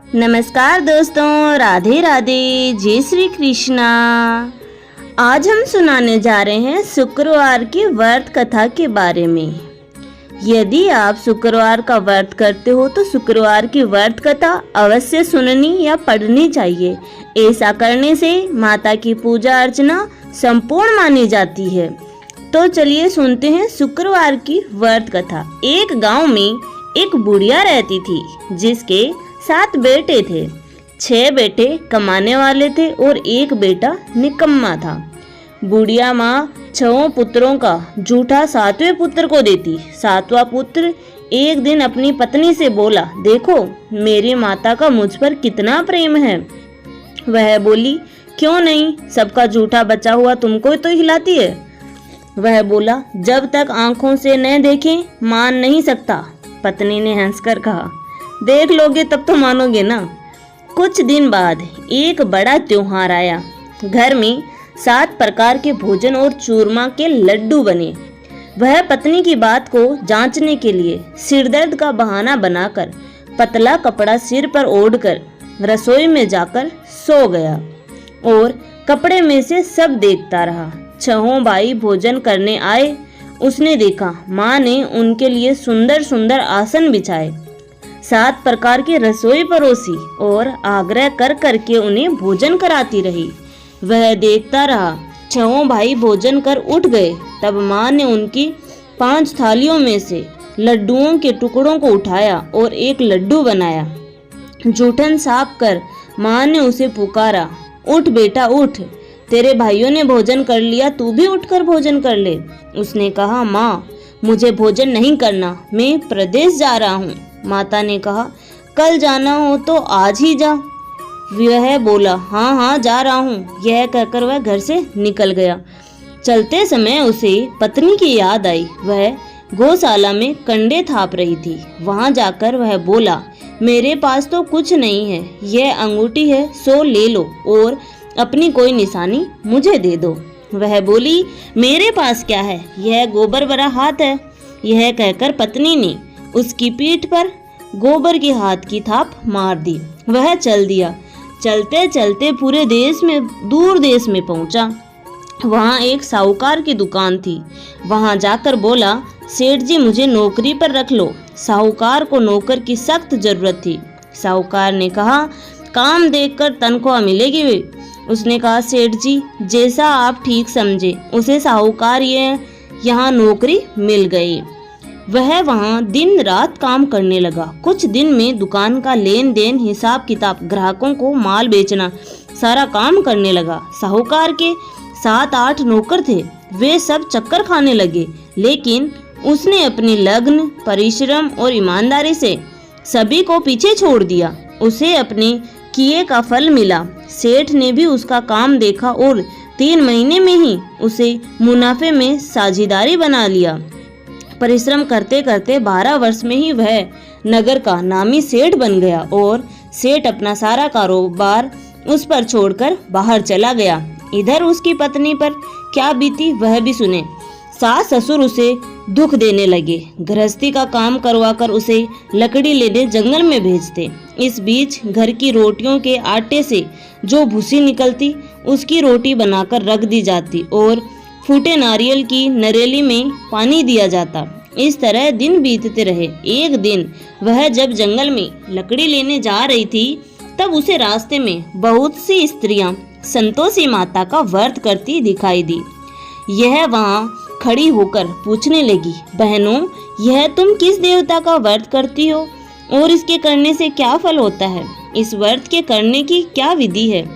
नमस्कार दोस्तों, राधे राधे, जय श्री कृष्णा। आज हम सुनाने जा रहे हैं शुक्रवार की व्रत कथा के बारे में। यदि आप शुक्रवार का व्रत करते हो तो शुक्रवार की व्रत कथा अवश्य सुननी या पढ़नी चाहिए। ऐसा करने से माता की पूजा अर्चना संपूर्ण मानी जाती है। तो चलिए सुनते हैं शुक्रवार की व्रत कथा। एक गांव में एक बुढ़िया रहती थी जिसके 7 बेटे थे। 6 बेटे कमाने वाले थे और एक बेटा निकम्मा था। बुढ़िया माँ 6 पुत्रों का जूठा 7वें पुत्र को देती। 7वां पुत्र एक दिन अपनी पत्नी से बोला, देखो मेरी माता का मुझ पर कितना प्रेम है। वह बोली, क्यों नहीं, सबका जूठा बचा हुआ तुमको तो हिलाती है। वह बोला, जब तक आंखों से न देखें मान नहीं सकता। पत्नी ने हंसकर कहा, देख लोगे तब तो मानोगे ना। कुछ दिन बाद एक बड़ा त्योहार आया। घर में 7 प्रकार के भोजन और चूरमा के लड्डू बने। वह पत्नी की बात को जांचने के लिए सिरदर्द का बहाना बनाकर पतला कपड़ा सिर पर ओढ़कर रसोई में जाकर सो गया और कपड़े में से सब देखता रहा। 6 भाई भोजन करने आए। उसने देखा माँ ने उनके लिए सुंदर सुंदर आसन बिछाए, 7 प्रकार की रसोई परोसी और आग्रह कर करके उन्हें भोजन कराती रही। वह देखता रहा। 6 भाई भोजन कर उठ गए। तब माँ ने उनकी 5 थालियों में से लड्डुओं के टुकड़ों को उठाया और एक लड्डू बनाया। जूठन साफ कर माँ ने उसे पुकारा, उठ बेटा उठ, तेरे भाइयों ने भोजन कर लिया, तू भी उठकर भोजन कर ले। उसने कहा, माँ मुझे भोजन नहीं करना, मैं प्रदेश जा रहा हूँ। माता ने कहा, कल जाना हो तो आज ही जा। वह बोला, हाँ हाँ जा रहा हूँ। यह कहकर वह घर से निकल गया। चलते समय उसे पत्नी की याद आई। वह गौशाला में कंडे थाप रही थी। वहां जाकर वह बोला, मेरे पास तो कुछ नहीं है, यह अंगूठी है, सो ले लो और अपनी कोई निशानी मुझे दे दो। वह बोली, मेरे पास क्या है, यह गोबर भरा हाथ है। यह कहकर पत्नी ने उसकी पीठ पर गोबर के हाथ की थाप मार दी। वह चल दिया। चलते चलते पूरे देश में दूर देश में पहुंचा। वहां एक साहूकार की दुकान थी। वहां जाकर बोला, सेठ जी मुझे नौकरी पर रख लो। साहूकार को नौकर की सख्त जरूरत थी। साहूकार ने कहा, काम देखकर तनख्वाह मिलेगी वे। उसने कहा, सेठ जी जैसा आप ठीक समझे। उसे साहूकार यहाँ नौकरी मिल गई। वह वहां दिन रात काम करने लगा। कुछ दिन में दुकान का लेन देन, हिसाब किताब, ग्राहकों को माल बेचना, सारा काम करने लगा। साहूकार के 7-8 नौकर थे। वे सब चक्कर खाने लगे, लेकिन उसने अपनी लगन, परिश्रम और ईमानदारी से सभी को पीछे छोड़ दिया। उसे अपने किए का फल मिला। सेठ ने भी उसका काम देखा और 3 महीने में ही उसे मुनाफे में साझेदारी बना लिया। परिश्रम करते करते 12 वर्ष में ही वह नगर का नामी सेठ बन गया और सेठ अपना सारा कारोबार उस पर छोड़कर बाहर चला गया। इधर उसकी पत्नी पर क्या बीती वह भी सुने। सास ससुर उसे दुख देने लगे। गृहस्थी का काम करवाकर उसे लकड़ी लेने जंगल में भेजते। इस बीच घर की रोटियों के आटे से जो भूसी निकलती उसकी रोटी बनाकर रख दी जाती और फूटे नारियल की नरेली में पानी दिया जाता। इस तरह दिन बीतते रहे। एक दिन वह जब जंगल में लकड़ी लेने जा रही थी तब उसे रास्ते में बहुत सी स्त्रियां संतोषी माता का व्रत करती दिखाई दी। यह वहां खड़ी होकर पूछने लगी, बहनों यह तुम किस देवता का व्रत करती हो और इसके करने से क्या फल होता है? इस व्रत के करने की क्या विधि है?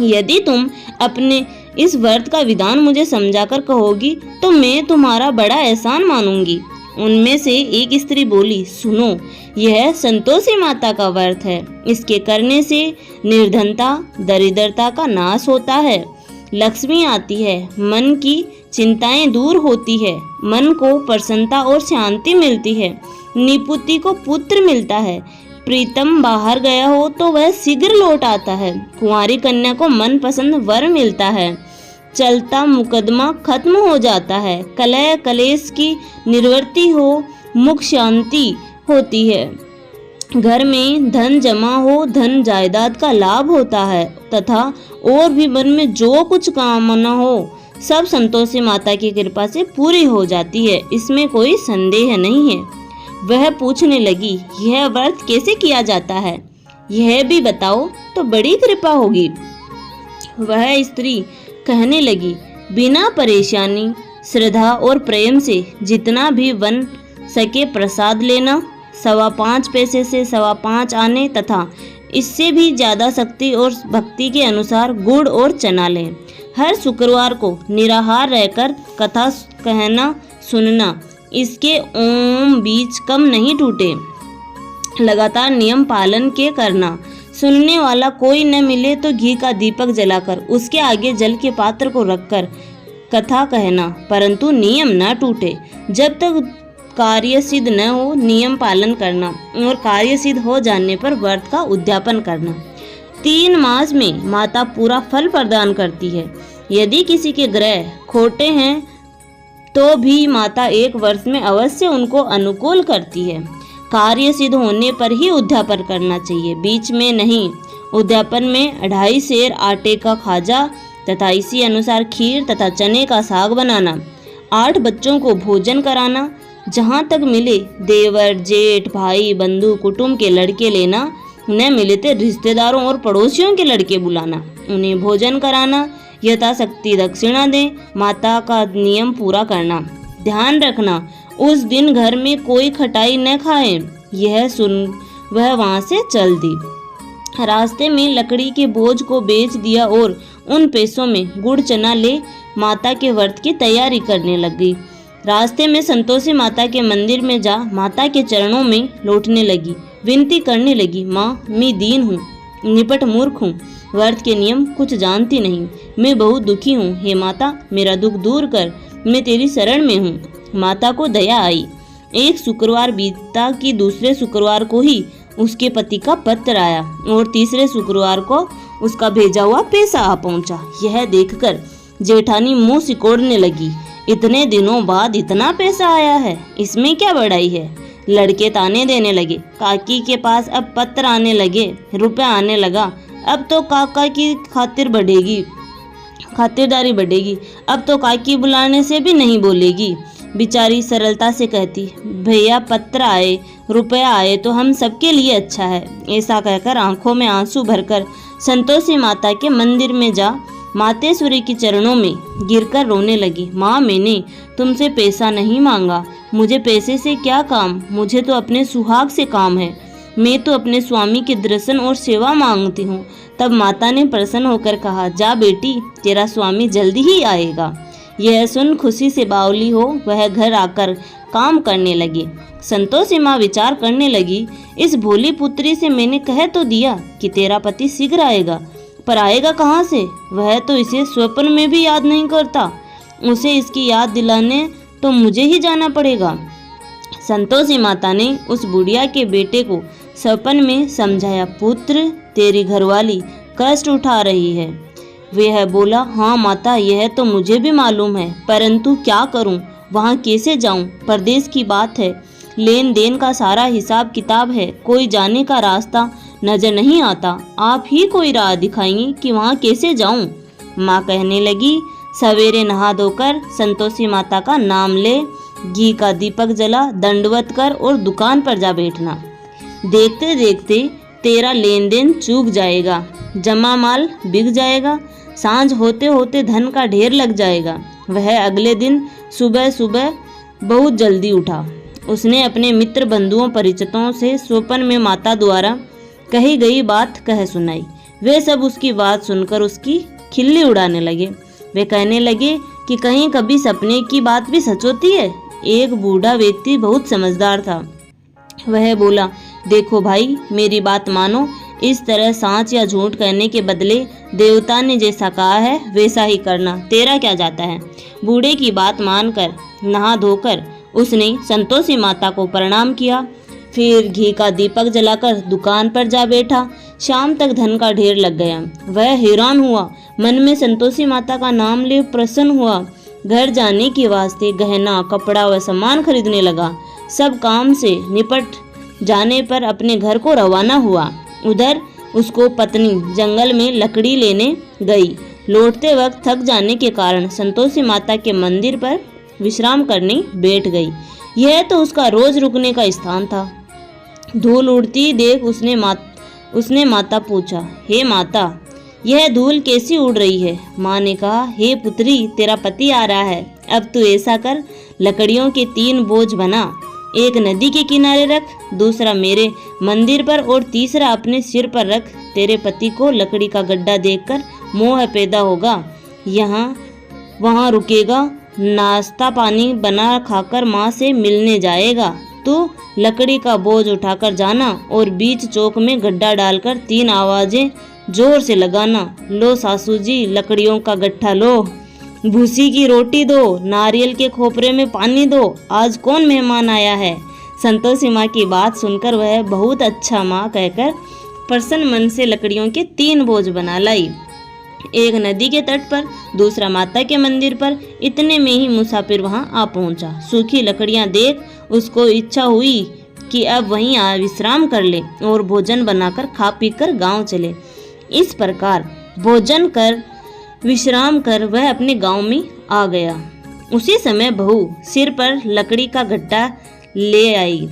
यदि तुम अपने इस व्रत का विधान मुझे समझाकर कहोगी तो मैं तुम्हारा बड़ा एहसान मानूंगी। उनमें से एक स्त्री बोली, सुनो यह संतोषी माता का व्रत है। इसके करने से निर्धनता, दरिद्रता का नाश होता है, लक्ष्मी आती है, मन की चिंताएं दूर होती है, मन को प्रसन्नता और शांति मिलती है, निपुति को पुत्र मिलता है, प्रीतम बाहर गया हो तो वह शीघ्र लौट आता है, कुंवारी कन्या को मनपसंद वर मिलता है, चलता मुकदमा खत्म हो जाता है, कलह कलेश की निवृत्ति हो, मुख शांति होती है, घर में धन जमा हो, धन जायदाद का लाभ होता है तथा और भी मन में जो कुछ कामना हो सब संतोषी माता की कृपा से पूरी हो जाती है, इसमें कोई संदेह नहीं है। वह पूछने लगी, यह व्रत कैसे किया जाता है, यह भी बताओ तो बड़ी कृपा होगी। वह स्त्री कहने लगी, बिना परेशानी, श्रद्धा और प्रेम से जितना भी बन सके प्रसाद लेना, 5.25 पैसे से 5.25 आने तथा इससे भी ज़्यादा शक्ति और भक्ति के अनुसार गुड़ और चना लें। हर शुक्रवार को निराहार रहकर कथा कहना सुनना, इसके ओम बीज कम नहीं टूटे। लगातार नियम पालन के करना। सुनने वाला कोई न मिले तो घी का दीपक जलाकर उसके आगे जल के पात्र को रखकर कथा कहना, परंतु नियम न टूटे। जब तक कार्य सिद्ध न हो नियम पालन करना और कार्य सिद्ध हो जाने पर व्रत का उद्यापन करना। 3 मास में माता पूरा फल प्रदान करती है। यदि किसी के ग्रह खोटे हैं तो भी माता 1 वर्ष में अवश्य उनको अनुकूल करती है। कार्य सिद्ध होने पर ही उद्यापन करना चाहिए, बीच में नहीं। उद्यापन में 2.5 सेर आटे का खाजा तथा इसी अनुसार खीर तथा चने का साग बनाना, 8 बच्चों को भोजन कराना, जहाँ तक मिले देवर, जेठ, भाई, बंधु, कुटुंब के लड़के लेना, न मिले तो रिश्तेदारों और पड़ोसियों के लड़के बुलाना, उन्हें भोजन कराना, यथाशक्ति दक्षिणा दें, माता का नियम पूरा करना। ध्यान रखना, उस दिन घर में कोई खटाई न खाए। यह सुन वह वहाँ से चल दी। रास्ते में लकड़ी के बोझ को बेच दिया और उन पैसों में गुड़ चना ले माता के व्रत की तैयारी करने लगी। रास्ते में संतोषी माता के मंदिर में जा माता के चरणों में लौटने लगी, विनती करने लगी, माँ मैं दीन हूँ, निपट मूर्ख हूँ, व्रत के नियम कुछ जानती नहीं, मैं बहुत दुखी हूँ, हे माता मेरा दुख दूर कर, मैं तेरी शरण में हूँ। माता को दया आई। एक शुक्रवार बीता कि दूसरे शुक्रवार को ही उसके पति का पत्र आया और तीसरे शुक्रवार को उसका भेजा हुआ पैसा आ पहुंचा। यह देखकर जेठानी मुंह सिकोड़ने लगी, इतने दिनों बाद इतना पैसा आया है, इसमें क्या बड़ाई है। लड़के ताने देने लगे, काकी के पास अब पत्र आने लगे, रुपया आने लगा, अब तो काका की खातिरदारी बढ़ेगी, अब तो काकी बुलाने से भी नहीं बोलेगी। बेचारी सरलता से कहती, भैया पत्र आए, रुपया आए तो हम सबके लिए अच्छा है। ऐसा कहकर आंखों में आंसू भरकर संतोषी माता के मंदिर में जा मातेश्वरी के चरणों में गिरकर रोने लगी। माँ मैंने तुमसे पैसा नहीं मांगा, मुझे पैसे से क्या काम, मुझे तो अपने सुहाग से काम है, मैं तो अपने स्वामी के दर्शन और सेवा मांगती हूँ। तब माता ने प्रसन्न होकर कहा, जा बेटी तेरा स्वामी जल्दी ही आएगा। यह सुन खुशी से बावली हो वह घर आकर काम करने लगी। संतोषी माँ विचार करने लगी, इस भोली पुत्री से मैंने कह तो दिया कि तेरा पति शीघ्र आएगा, पर आएगा कहाँ से, वह तो इसे स्वप्न में भी याद नहीं करता, उसे इसकी याद दिलाने तो मुझे ही जाना पड़ेगा। संतोषी माता ने उस बुढ़िया के बेटे को सपन में समझाया, पुत्र तेरी घरवाली कष्ट उठा रही है। वह बोला, हाँ माता यह तो मुझे भी मालूम है, परंतु क्या करूं, वहाँ कैसे जाऊं, परदेश की बात है, लेन देन का सारा हिसाब किताब है, कोई जाने का रास्ता नजर नहीं आता, आप ही कोई राह दिखाएंगी कि वहाँ कैसे जाऊं। माँ कहने लगी, सवेरे नहा धोकर संतोषी माता का नाम ले, घी का दीपक जला, दंडवत कर और दुकान पर जा बैठना। देखते देखते तेरा लेन देन चूक जाएगा, जमा माल बिक जाएगा, सांझ होते होते धन का ढेर लग जाएगा। वह अगले दिन सुबह सुबह बहुत जल्दी उठा। उसने अपने मित्र बंधुओं परिचितों से स्वप्न में माता द्वारा कही गई बात कह सुनाई। वे सब उसकी बात सुनकर उसकी खिल्ली उड़ाने लगे। वे कहने लगे कि कहीं कभी सपने की बात भी सच होती है। एक बूढ़ा व्यक्ति बहुत समझदार था। वह बोला, देखो भाई मेरी बात मानो, इस तरह सांच या झूठ कहने के बदले देवता ने जैसा कहा है वैसा ही करना, तेरा क्या जाता है। बूढ़े की बात मानकर नहा धोकर उसने संतोषी माता को प्रणाम किया, फिर घी का दीपक जलाकर दुकान पर जा बैठा। शाम तक धन का ढेर लग गया। वह हैरान हुआ, मन में संतोषी माता का नाम ले प्रसन्न हुआ। घर जाने के वास्ते गहना, कपड़ा व सामान खरीदने लगा। सब काम से निपट जाने पर अपने घर को रवाना हुआ। उधर उसको पत्नी जंगल में लकड़ी लेने गई। लौटते वक्त थक जाने के कारण संतोषी माता के मंदिर पर विश्राम करने बैठ गई। यह तो उसका रोज रुकने का स्थान था। धूल उड़ती देख उसने माता पूछा, हे माता, यह धूल कैसी उड़ रही है? माँ ने कहा, हे पुत्री, तेरा पति आ रहा है। अब तू ऐसा कर, लकड़ियों के 3 बोझ बना, एक नदी के किनारे रख, दूसरा मेरे मंदिर पर और तीसरा अपने सिर पर रख। तेरे पति को लकड़ी का गड्ढा देखकर मोह पैदा होगा, यहाँ वहाँ रुकेगा, नाश्ता पानी बना खाकर माँ से मिलने जाएगा। तू लकड़ी का बोझ उठाकर जाना और बीच चौक में गड्ढा डालकर 3 आवाजें जोर से लगाना, लो सासू जी लकड़ियों का गट्ठा लो, भूसी की रोटी दो, नारियल के खोपरे में पानी दो, आज कौन मेहमान आया है। संतोषी माँ की बात सुनकर वह बहुत अच्छा माँ कहकर प्रसन्न मन से लकड़ियों के 3 बोझ बना लाई। एक नदी के तट पर, दूसरा माता के मंदिर पर। इतने में ही मुसाफिर वहां आ पहुंचा। सूखी लकड़ियां देख उसको इच्छा हुई कि अब वहीं विश्राम कर ले और भोजन बनाकर खा पी कर गाँव चले। इस प्रकार भोजन कर विश्राम कर वह अपने गांव में आ गया। उसी समय बहू सिर पर लकड़ी का गड्ढा ले आई।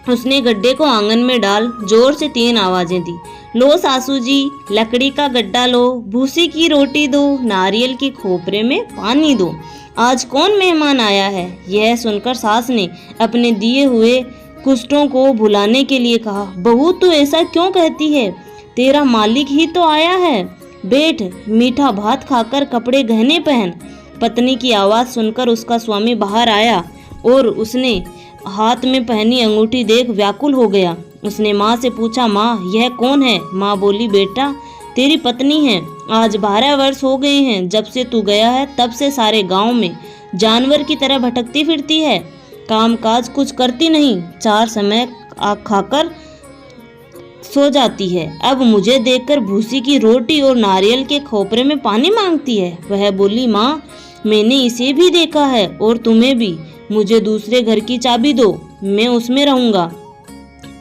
उसने गड्ढे को आंगन में डाल जोर से 3 आवाजें दी, लो सासू जी लकड़ी का गड्ढा लो, भूसी की रोटी दो, नारियल के खोपरे में पानी दो, आज कौन मेहमान आया है। यह सुनकर सास ने अपने दिए हुए कुष्ठों को भुलाने के लिए कहा, बहू तू ऐसा क्यों कहती है, तेरा मालिक ही तो आया है, बैठ मीठा भात खाकर कपड़े गहने पहन। पत्नी की आवाज़ सुनकर उसका स्वामी बाहर आया और उसने हाथ में पहनी अंगूठी देख व्याकुल हो गया। उसने माँ से पूछा, माँ यह कौन है? माँ बोली, बेटा तेरी पत्नी है, आज 12 वर्ष हो गए हैं जब से तू गया है, तब से सारे गांव में जानवर की तरह भटकती फिरती है, काम काज कुछ करती नहीं, 4 समय खाकर सो जाती है, अब मुझे देखकर भूसी की रोटी और नारियल के खोपरे में पानी मांगती है। वह बोली, माँ मैंने इसे भी देखा है और तुम्हें भी, मुझे दूसरे घर की चाबी दो, मैं उसमें रहूंगा।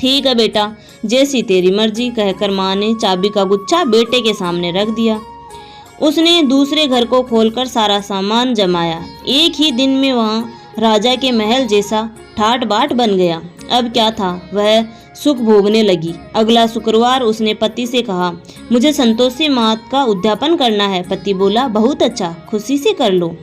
ठीक है बेटा, जैसी तेरी मर्जी, कहकर माँ ने चाबी का गुच्छा बेटे के सामने रख दिया। उसने दूसरे घर को खोलकर सारा सामान जमाया। एक ही दिन में वहाँ राजा के महल जैसा ठाट बाट बन गया। अब क्या था, वह सुख भोगने लगी। अगला शुक्रवार उसने पति से कहा, मुझे संतोषी माता का उद्यापन करना है। पति बोला, बहुत अच्छा, खुशी से कर लो।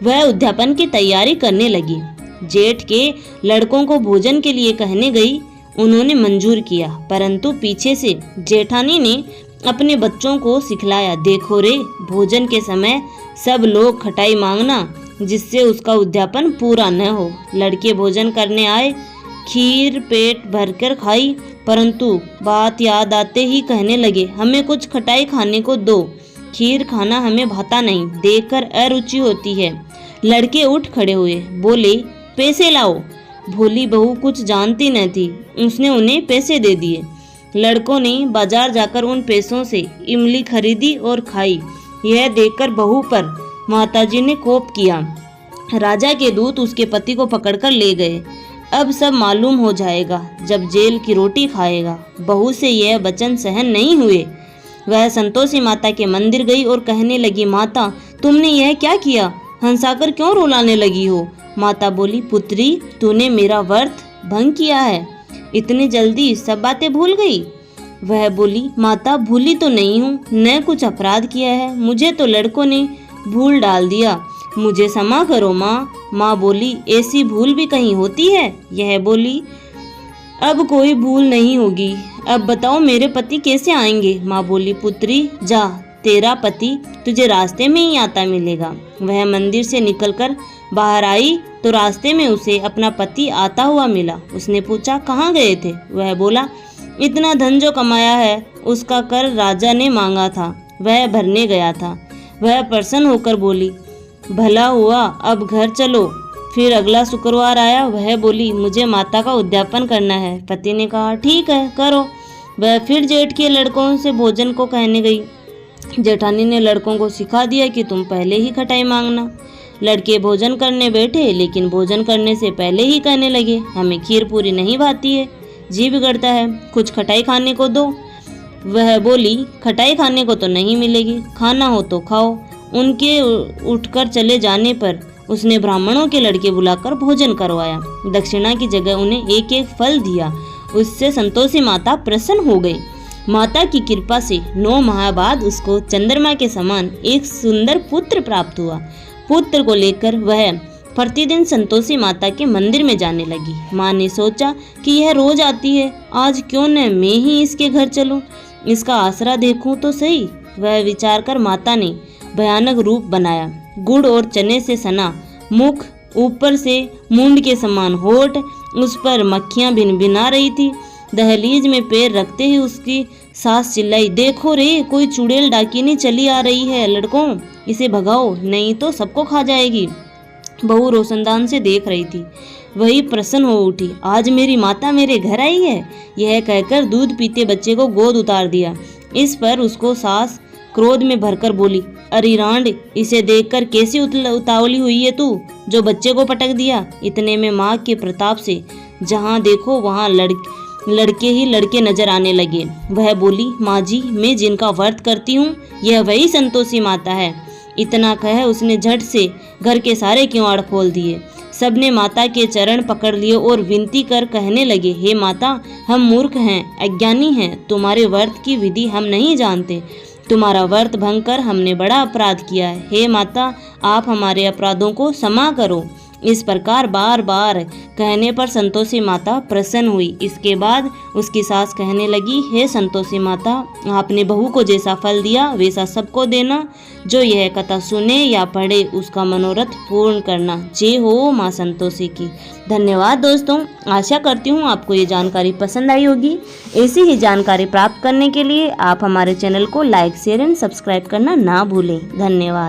वह उद्यापन की तैयारी करने लगी। जेठ के लड़कों को भोजन के लिए कहने गई, उन्होंने मंजूर किया, परंतु पीछे से जेठानी ने अपने बच्चों को सिखलाया, देखो रे, भोजन के समय सब लोग खटाई मांगना, जिससे उसका उद्यापन पूरा न हो। लड़के भोजन करने आए, खीर पेट भरकर खाई, परंतु बात याद आते ही कहने लगे, हमें कुछ खटाई खाने को दो, खीर खाना हमें भाता नहीं, देखकर अरुचि होती है। लड़के उठ खड़े हुए, बोले, पैसे लाओ। भोली बहू कुछ जानती न थी, उसने उन्हें पैसे दे दिए। लड़कों ने बाजार जाकर उन पैसों से इमली खरीदी और खाई। यह देखकर बहू पर माताजी ने कोप किया। राजा के दूत उसके पति को पकड़कर ले गए। अब सब मालूम हो जाएगा जब जेल की रोटी खाएगा। बहू से यह वचन सहन नहीं हुए। वह संतोषी माता के मंदिर गई और कहने लगी, माता तुमने यह क्या किया, हंसाकर क्यों रुलाने लगी हो। माता बोली, पुत्री तूने मेरा व्रत भंग किया है, इतनी जल्दी सब बातें भूल गई। वह बोली, माता भूली तो नहीं हूँ, न कुछ अपराध किया है, मुझे तो लड़कों ने भूल डाल दिया, मुझे क्षमा करो माँ। माँ बोली, ऐसी भूल भी कहीं होती है। यह बोली, अब कोई भूल नहीं होगी, अब बताओ मेरे पति कैसे आएंगे। माँ बोली, पुत्री जा, तेरा पति तुझे रास्ते में ही आता मिलेगा। वह मंदिर से निकलकर बाहर आई तो रास्ते में उसे अपना पति आता हुआ मिला। उसने पूछा, कहाँ गए थे। वह बोला, इतना धन जो कमाया है उसका कर राजा ने मांगा था, वह भरने गया था। वह प्रसन्न होकर बोली, भला हुआ, अब घर चलो। फिर अगला शुक्रवार आया। वह बोली, मुझे माता का उद्यापन करना है। पति ने कहा, ठीक है करो। वह फिर जेठ के लड़कों से भोजन को कहने गई। जेठानी ने लड़कों को सिखा दिया कि तुम पहले ही खटाई मांगना। लड़के भोजन करने बैठे, लेकिन भोजन करने से पहले ही कहने लगे, हमें खीर पूरी नहीं भाती है। जी बिगड़ता है, कुछ खटाई खाने को दो। वह बोली, खटाई खाने को तो नहीं मिलेगी, खाना हो तो खाओ। उनके उठकर चले जाने पर उसने ब्राह्मणों के लड़के बुलाकर भोजन करवाया। दक्षिणा की जगह उन्हें एक एक फल दिया। उससे संतोषी माता प्रसन्न हो गई। माता की कृपा से 9 माह बाद उसको चंद्रमा के समान एक सुंदर पुत्र प्राप्त हुआ। पुत्र को लेकर वह प्रतिदिन संतोषी माता के मंदिर में जाने लगी। माँ ने सोचा कि यह रोज आती है, आज क्यों न मैं ही इसके घर चलूं, इसका आसरा देखूं तो सही। वह विचार कर माता ने भयानक रूप बनाया। गुड़ और चने से सना मुख, ऊपर से मूंड के समान होठ, उस पर मक्खियां भिनभिना रही थी। दहलीज में पैर रखते ही उसकी सास चिल्लाई, देखो रे, कोई चुड़ैल डाकिनी चली आ रही है, लड़कों इसे भगाओ, नहीं तो सबको खा जाएगी। बहू रोशनदान से देख रही थी। वही प्रसन्न हो उठी, आज मेरी माता मेरे घर आई है। यह कहकर दूध पीते बच्चे को गोद उतार दिया। इस पर उसको सास क्रोध में भरकर बोली, अरे रांड, इसे देखकर कैसी उतावली हुई है तू, जो बच्चे को पटक दिया। इतने में माँ के प्रताप से जहाँ देखो वहाँ लड़के ही लड़के नजर आने लगे। वह बोली, माँ जी, मैं जिनका व्रत करती हूँ यह वही संतोषी माता है। इतना कह उसने झट से घर के सारे किवाड़ खोल दिए। सबने माता के चरण पकड़ लिए और विनती कर कहने लगे, हे माता, हम मूर्ख हैं, अज्ञानी हैं, तुम्हारे व्रत की विधि हम नहीं जानते। तुम्हारा व्रत भंग कर हमने बड़ा अपराध किया है। हे माता, आप हमारे अपराधों को क्षमा करो। इस प्रकार बार बार कहने पर संतोषी माता प्रसन्न हुई। इसके बाद उसकी सास कहने लगी, हे संतोषी माता, आपने बहू को जैसा फल दिया वैसा सबको देना। जो यह कथा सुने या पढ़े उसका मनोरथ पूर्ण करना। जय हो माँ संतोषी की। धन्यवाद दोस्तों, आशा करती हूँ आपको ये जानकारी पसंद आई होगी। ऐसी ही जानकारी प्राप्त करने के लिए आप हमारे चैनल को लाइक, शेयर एंड सब्सक्राइब करना ना भूलें। धन्यवाद।